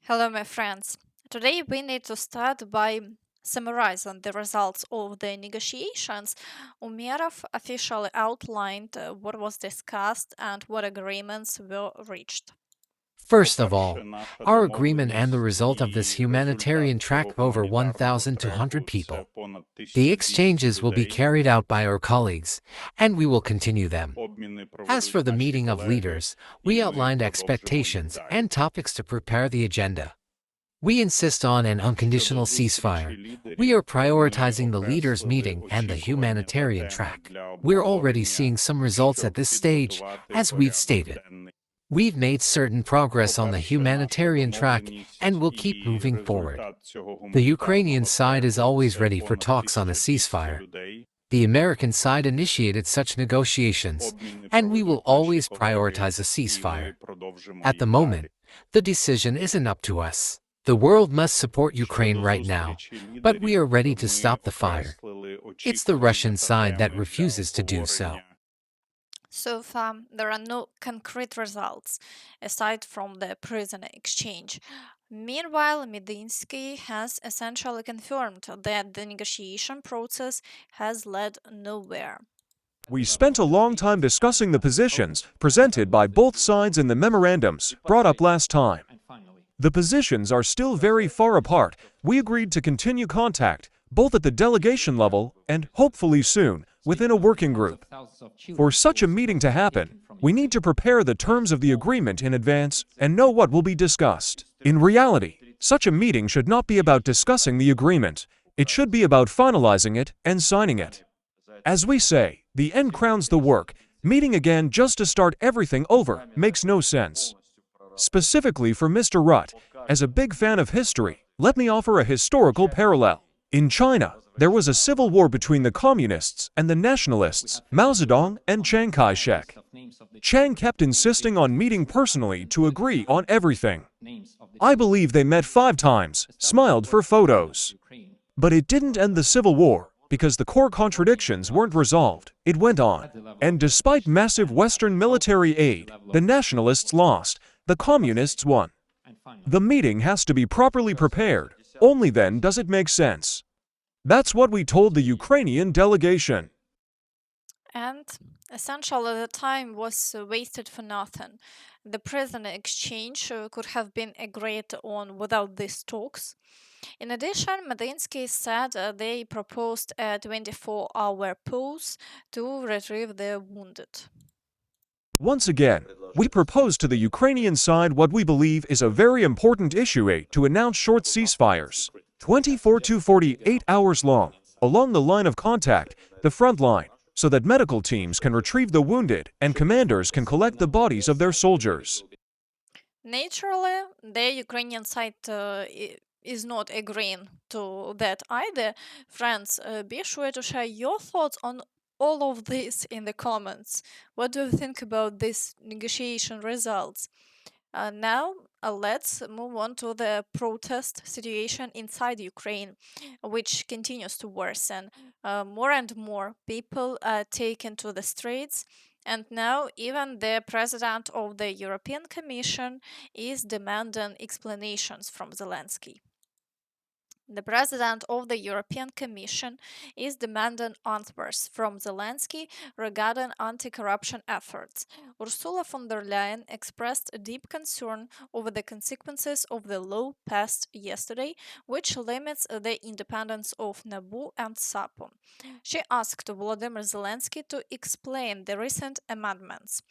Hello, my friends. Today we need to start by summarizing the results of the negotiations. Umerov officially outlined what was discussed and what agreements were reached. First of all, our agreement and the result of this humanitarian track of over 1,200 people. The exchanges will be carried out by our colleagues, and we will continue them. As for the meeting of leaders, we outlined expectations and topics to prepare the agenda. We insist on an unconditional ceasefire. We are prioritizing the leaders' meeting and the humanitarian track. We're already seeing some results at this stage, as we've stated. We've made certain progress on the humanitarian track and will keep moving forward. The Ukrainian side is always ready for talks on a ceasefire. The American side initiated such negotiations, and we will always prioritize a ceasefire. At the moment, the decision isn't up to us. The world must support Ukraine right now, but we are ready to stop the fire. It's the Russian side that refuses to do so. So far, there are no concrete results aside from the prisoner exchange. Meanwhile, Medinsky has essentially confirmed that the negotiation process has led nowhere. We spent a long time discussing the positions presented by both sides in the memorandums brought up last time. The positions are still very far apart. We agreed to continue contact, both at the delegation level and, hopefully soon, within a working group. For such a meeting to happen, we need to prepare the terms of the agreement in advance and know what will be discussed. In reality, such a meeting should not be about discussing the agreement. It should be about finalizing it and signing it. As we say, the end crowns the work. Meeting again just to start everything over makes no sense. Specifically for Mr. Rutt, as a big fan of history, let me offer a historical parallel. In China, there was a civil war between the communists and the nationalists, Mao Zedong and Chiang Kai-shek. Chiang kept insisting on meeting personally to agree on everything. I believe they met 5 times, smiled for photos. But it didn't end the civil war, because the core contradictions weren't resolved. It went on. And despite massive Western military aid, the nationalists lost, the communists won. The meeting has to be properly prepared. Only then does it make sense. That's what we told the Ukrainian delegation. And essentially, the time was wasted for nothing. The prisoner exchange could have been agreed on without these talks. In addition, Medinsky said they proposed a 24-hour pause to retrieve the wounded. Once again, we propose to the Ukrainian side what we believe is a very important issue to announce short ceasefires, 24 to 48 hours long, along the line of contact, the front line, so that medical teams can retrieve the wounded and commanders can collect the bodies of their soldiers. Naturally, the Ukrainian side is not agreeing to that either. Friends, be sure to share your thoughts on all of this in the comments. What do you think about these negotiation results? Now, let's move on to the protest situation inside Ukraine, which continues to worsen. More and more people are taken to the streets, and now even the president of the European Commission is demanding explanations from Zelensky. The president of the European Commission is demanding answers from Zelensky regarding anti-corruption efforts. Ursula von der Leyen expressed a deep concern over the consequences of the law passed yesterday, which limits the independence of NABU and SAPO. She asked Volodymyr Zelensky to explain the recent amendments.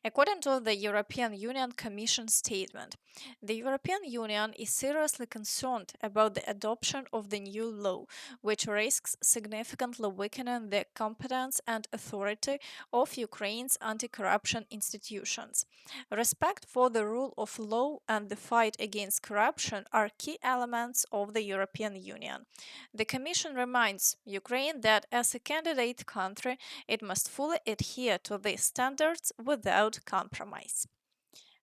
According to the European Union Commission statement, the European Union is seriously concerned about the adoption of the new law, which risks significantly weakening the competence and authority of Ukraine's anti-corruption institutions. Respect for the rule of law and the fight against corruption are key elements of the European Union. The Commission reminds Ukraine that as a candidate country, it must fully adhere to these standards without compromise.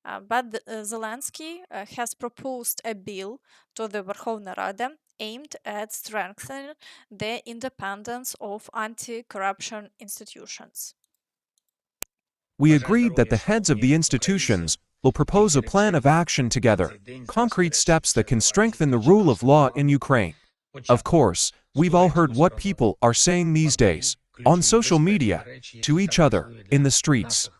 But Zelensky has proposed a bill to the Verkhovna Rada aimed at strengthening the independence of anti-corruption institutions. We agreed that the heads of the institutions will propose a plan of action together, concrete steps that can strengthen the rule of law in Ukraine. Of course, we've all heard what people are saying these days, on social media, to each other, in the streets.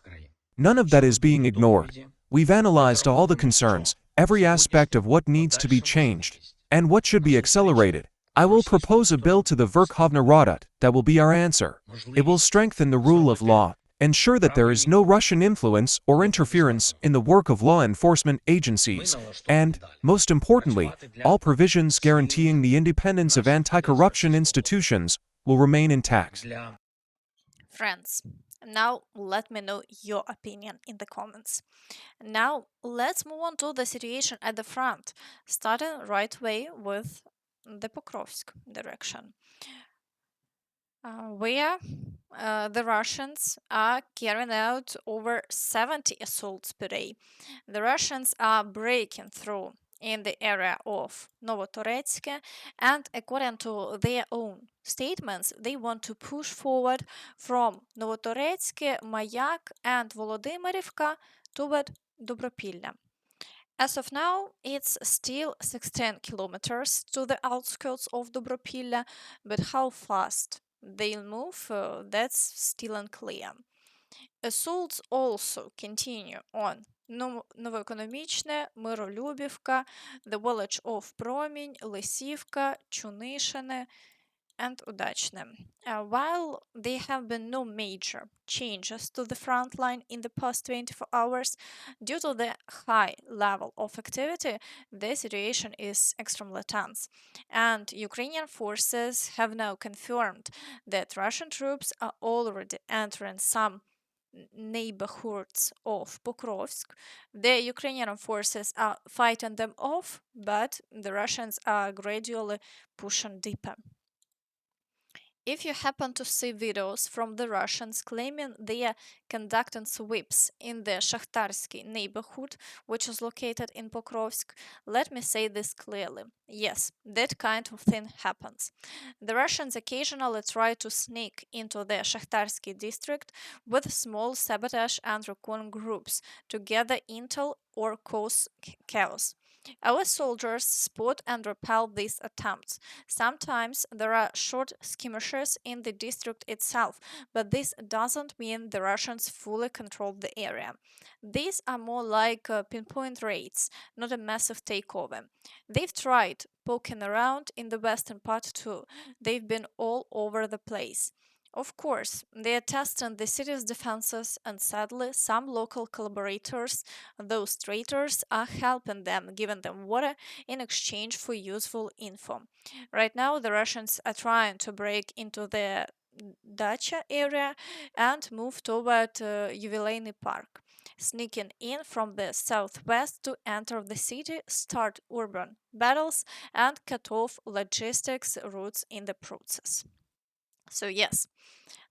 None of that is being ignored. We've analyzed all the concerns, every aspect of what needs to be changed, and what should be accelerated. I will propose a bill to the Verkhovna Rada that will be our answer. It will strengthen the rule of law, ensure that there is no Russian influence or interference in the work of law enforcement agencies, and, most importantly, all provisions guaranteeing the independence of anti-corruption institutions will remain intact. Friends, now let me know your opinion in the comments. Now let's move on to the situation at the front, starting right away with the Pokrovsk direction, where the Russians are carrying out over 70 assaults per day. The Russians are breaking through in the area of Novopavlivka, and according to their own statements, they want to push forward from Novopavlivka, Mayak, and Volodymyrivka toward Dobropilля. As of now, it's still 16 kilometers to the outskirts of Dobropilля, but how fast they'll move, that's still unclear. Assaults also continue on Novoekonomichne, Mirolubivka, the village of Promень, Oleksiyivka, Chunishine, and Udachne. While there have been no major changes to the front line in the past 24 hours, due to the high level of activity, the situation is extremely tense. And Ukrainian forces have now confirmed that Russian troops are already entering some neighborhoods of Pokrovsk. The Ukrainian forces are fighting them off, but the Russians are gradually pushing deeper. If you happen to see videos from the Russians claiming they are conducting sweeps in the Shakhtarsky neighborhood, which is located in Pokrovsk, let me say this clearly. Yes, that kind of thing happens. The Russians occasionally try to sneak into the Shakhtarsky district with small sabotage and recon groups to gather intel or cause chaos. Our soldiers spot and repel these attempts. Sometimes there are short skirmishes in the district itself, but this doesn't mean the Russians fully control the area. These are more like pinpoint raids, not a massive takeover. They've tried poking around in the western part too. They've been all over the place. Of course, they are testing the city's defenses, and sadly, some local collaborators, those traitors, are helping them, giving them water in exchange for useful info. Right now, the Russians are trying to break into the Dacha area and move toward Yubileyny Park, sneaking in from the southwest to enter the city, start urban battles, and cut off logistics routes in the process. So, yes,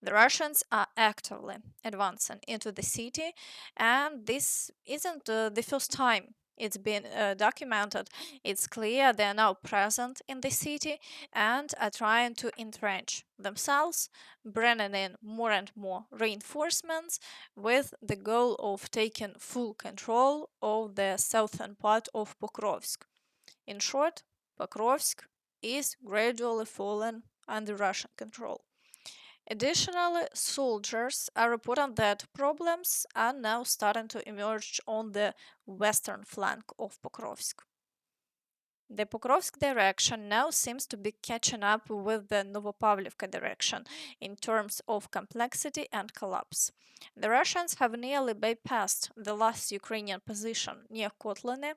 the Russians are actively advancing into the city, and this isn't the first time it's been documented. It's clear they are now present in the city and are trying to entrench themselves, bringing in more and more reinforcements with the goal of taking full control of the southern part of Pokrovsk. In short, Pokrovsk is gradually falling under Russian control. Additionally, soldiers are reporting that problems are now starting to emerge on the western flank of Pokrovsk. The Pokrovsk direction now seems to be catching up with the Novopavlivka direction in terms of complexity and collapse. The Russians have nearly bypassed the last Ukrainian position near Kotliny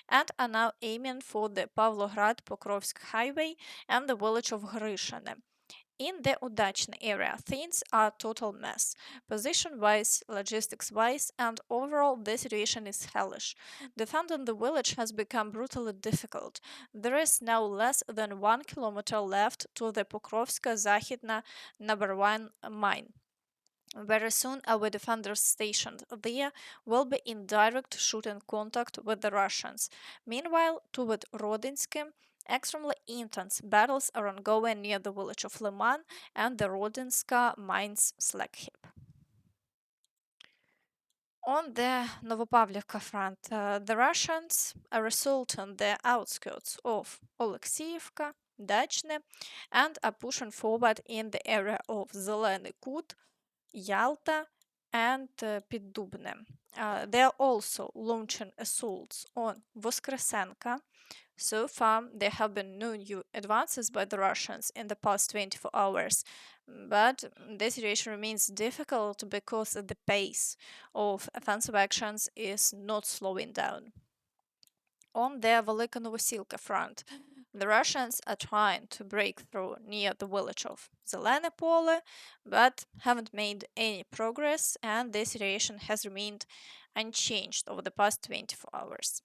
and are now aiming for the Pavlograd-Pokrovsk highway and the village of Gryshine. In the Udachny area, things are a total mess, position-wise, logistics-wise, and overall the situation is hellish. Defending the village has become brutally difficult. There is now less than 1 kilometer left to the Pokrovska Zahidna #1 mine. Very soon, our defenders stationed there will be in direct shooting contact with the Russians. Meanwhile, toward Rodynske, extremely intense battles are ongoing near the village of Lyman and the Rodynske mines slag heap. On the Novopavlivka front, the Russians are assaulting the outskirts of Oleksiyivka, Dvorichna, and are pushing forward in the area of Zeleny Kut, Yalta, and Piddubne. They are also launching assaults on Voskresenka. So far, there have been no new advances by the Russians in the past 24 hours, but the situation remains difficult because the pace of offensive actions is not slowing down. On the Velyka Novosilka front, the Russians are trying to break through near the village of Zelene Pole, but haven't made any progress, and the situation has remained unchanged over the past 24 hours.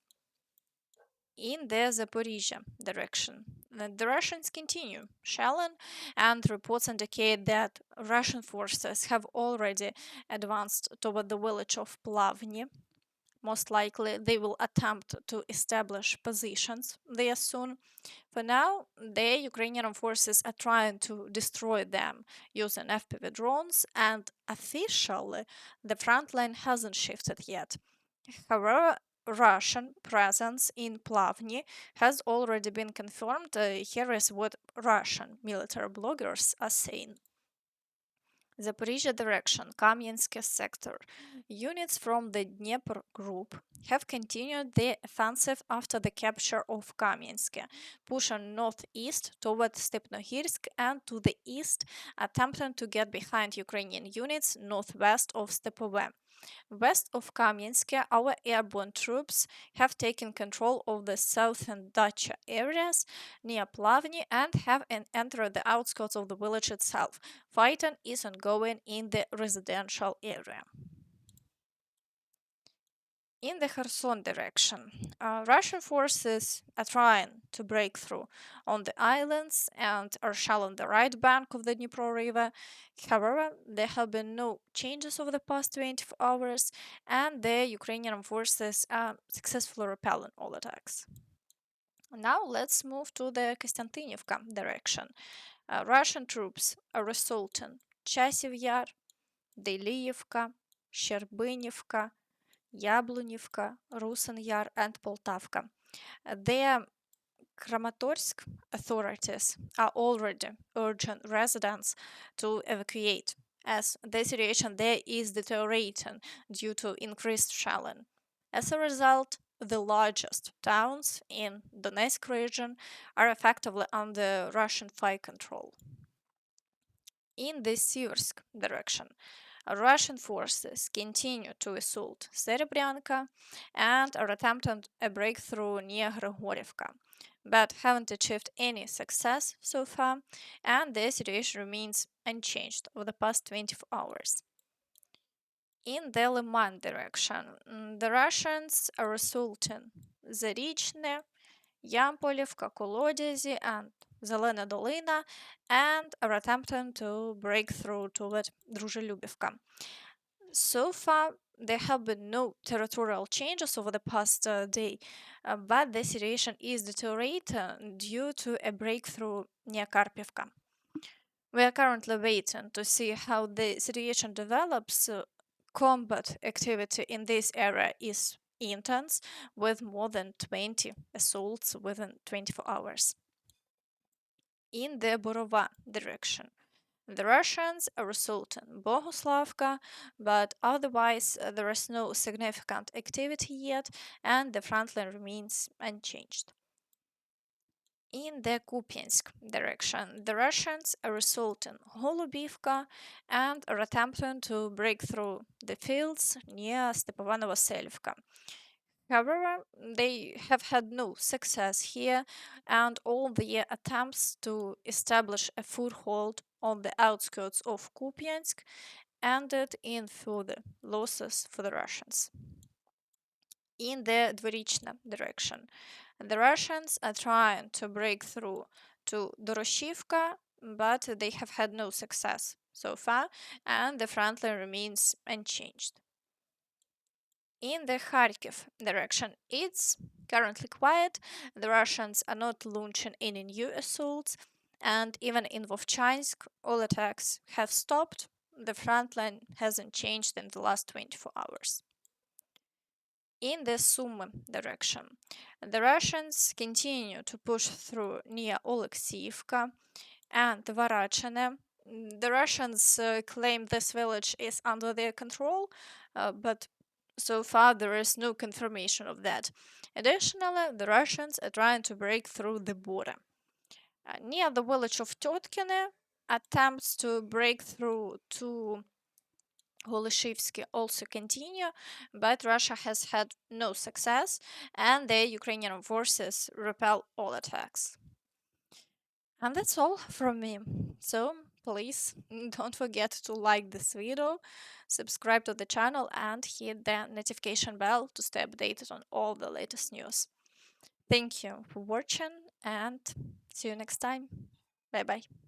In the Zaporizhzhia direction, the Russians continue shelling, and reports indicate that Russian forces have already advanced toward the village of Plavni. Most likely, they will attempt to establish positions there soon. For now, the Ukrainian forces are trying to destroy them using FPV drones, and officially, the front line hasn't shifted yet. However, Russian presence in Plavni has already been confirmed. Here is what Russian military bloggers are saying. Zaporizhzhia direction, Kupiansk sector. Units from the Dnieper group have continued their offensive after the capture of Kupiansk, pushing northeast toward Stepnohirsk and to the east, attempting to get behind Ukrainian units northwest of Stepove. West of Kamiansk, our airborne troops have taken control of the southern Dacha areas near Plavni and have entered the outskirts of the village itself. Fighting is ongoing in the residential area. In the Kherson direction, Russian forces are trying to break through on the islands and are shelling the right bank of the Dnipro River. However, there have been no changes over the past 24 hours, and the Ukrainian forces are successfully repelling all attacks. Now let's move to the Kostiantynivka direction. Russian troops are assaulting Chasiv Yar, Deliyivka, Sherbinivka, Yablunivka, Rusan Yar, and Poltavka. The Kramatorsk authorities are already urging residents to evacuate, as the situation there is deteriorating due to increased shelling. As a result, the largest towns in Donetsk region are effectively under Russian fire control. In the Siversk direction, Russian forces continue to assault Serebrenka and are attempting a breakthrough near Grigorivka, but haven't achieved any success so far, and the situation remains unchanged over the past 24 hours. In the Lyman direction, the Russians are assaulting Dvorichna, Ямполівка, Колодязі, and Zelena Dolina, and are attempting to break through toward Druzhelubivka. So far, there have been no territorial changes over the past day, but the situation is deteriorating due to a breakthrough near Kharkivka. We are currently waiting to see how the situation develops. Combat activity in this area is intense, with more than 20 assaults within 24 hours. In the Borova direction, the Russians are assaulting Boguslavka, but otherwise there is no significant activity yet, and the front line remains unchanged. In the Kupiansk direction, the Russians are assaulting Holubivka and are attempting to break through the fields near Stepova Novosilka. However, they have had no success here, and all their attempts to establish a foothold on the outskirts of Kupiansk ended in further losses for the Russians. In the Dvorichna direction, the Russians are trying to break through to Dvorichna, but they have had no success so far, and the front line remains unchanged. In the Kharkiv direction, it's currently quiet. The Russians are not launching any new assaults, and even in Vovchansk, all attacks have stopped. The front line hasn't changed in the last 24 hours. in the Sumy direction. The Russians continue to push through near Oleksiyivka and Varachyne. The Russians claim this village is under their control, but so far there is no confirmation of that. Additionally, the Russians are trying to break through the border. Near the village of Tetkine, attempts to break through to Oleksiyivka also continue, but Russia has had no success, and the Ukrainian forces repel all attacks. And that's all from me. So please don't forget to like this video, subscribe to the channel, and hit the notification bell to stay updated on all the latest news. Thank you for watching, and see you next time. Bye bye.